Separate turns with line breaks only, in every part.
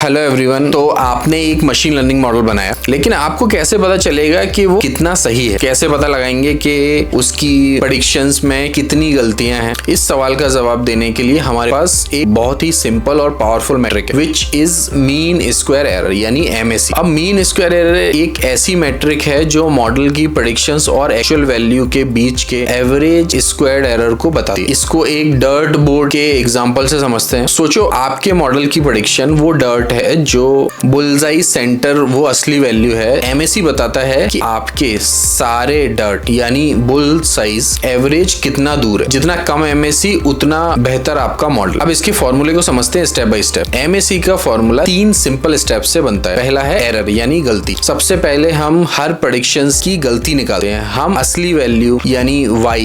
Hello everyone. तो आपने एक मशीन लर्निंग मॉडल बनाया, लेकिन आपको कैसे पता चलेगा कि वो कितना सही है? कैसे पता लगाएंगे कि उसकी प्रेडिक्शंस में कितनी गलतियां हैं? इस सवाल का जवाब देने के लिए हमारे पास एक बहुत ही सिंपल और पावरफुल मेट्रिक है, which is mean square error यानी MSE। अब मीन स्क्वायर एरर एक ऐसी मेट्रिक है जो मॉडल की प्रेडिक्शंस और एक्चुअल वैल्यू के बीच के एवरेज स्क्वायर्ड एरर को बताती है। इसको एक डर्ट बोर्ड के एग्जाम्पल से समझते हैं। सोचो आपके मॉडल की प्रेडिक्शन वो डर्ट है, जो बुलजाई सेंटर वो असली वैल्यू है। MSE बताता है कि आपके सारे डर्ट यानी बुल साइज एवरेज कितना दूर है। जितना कम MSE उतना बेहतर आपका मॉडल। अब इसके फॉर्मूले को समझते हैं स्टेप बाय स्टेप। MSE का फॉर्मूला 3 सिंपल स्टेप से बनता है। पहला है एरर यानी गलती। सबसे पहले हम हर प्रेडिक्शंस की गलती निकालते हैं। हम असली वैल्यू यानी Y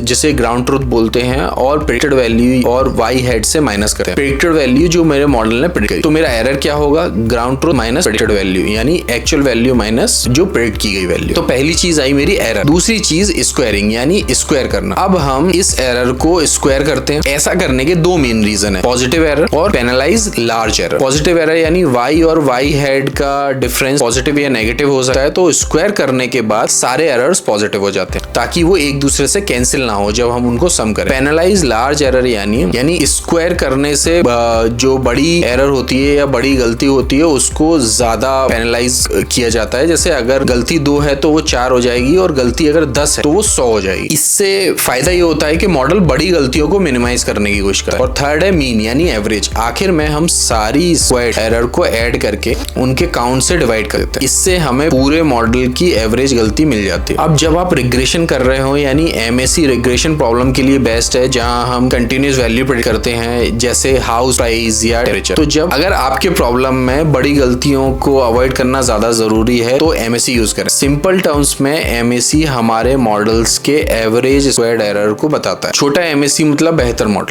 जिसे ग्राउंड ट्रूथ बोलते हैं और प्रेडिक्टेड वैल्यू और Y हेड से माइनस करते हैं। प्रेडिक्टेड वैल्यू जो मेरे मॉडल ने प्रेडिक्ट की, तो मेरा एरर क्या होगा? Ground truth minus predicted value यानी एक्चुअल वैल्यू माइनस जो प्रेडिक्ट की गई वैल्यू। तो पहली चीज आई मेरी एरर। दूसरी चीज स्क्वायरिंग यानी स्क्वायर करना। अब हम इस एरर को स्क्वायर करते हैं। ऐसा करने के 2 मेन रीजन है, पॉजिटिव एरर और penalise large error. Positive error यानी Y और Y हेड का डिफरेंस पॉजिटिव या नेगेटिव हो सकता है, तो स्क्वायर करने के बाद सारे एरर्स पॉजिटिव हो जाते हैं ताकि वो एक दूसरे से कैंसिल ना हो जब हम उनको सम करें। पेनलाइज लार्ज एरर यानी स्क्वायर करने से जो बड़ी एरर होती है या बड़ी गलती होती है उसको ज्यादा पेनलाइज किया जाता है। जैसे अगर गलती 2 है तो वो 4 हो जाएगी और गलती अगर 10 है तो वो 100 हो जाएगी। इससे फायदा ये होता है कि मॉडल बड़ी गलतियों को मिनिमाइज करने की कोशिश करता है। और थर्ड है मीन यानी एवरेज। आखिर में हम सारी स्क्वायर्ड एरर को ऐड करके उनके काउंट से डिवाइड कर देते हैं। इससे हमें पूरे मॉडल की एवरेज गलती मिल जाती है। अब जब आप रिग्रेशन कर रहे हो यानी MSE रिग्रेशन प्रॉब्लम के लिए बेस्ट है, जहां हम कंटिन्यूस वैल्यू प्रेडिक्ट करते हैं जैसे हाउस प्राइस या टेम्परेचर। तो जब अगर आपके प्रॉब्लम में बड़ी गलतियों को अवॉइड करना ज्यादा जरूरी है तो MSE यूज करें। सिंपल टर्म्स में MSE हमारे मॉडल्स के एवरेज स्क्वायर्ड एरर को बताता है। छोटा MSE मतलब बेहतर मॉडल।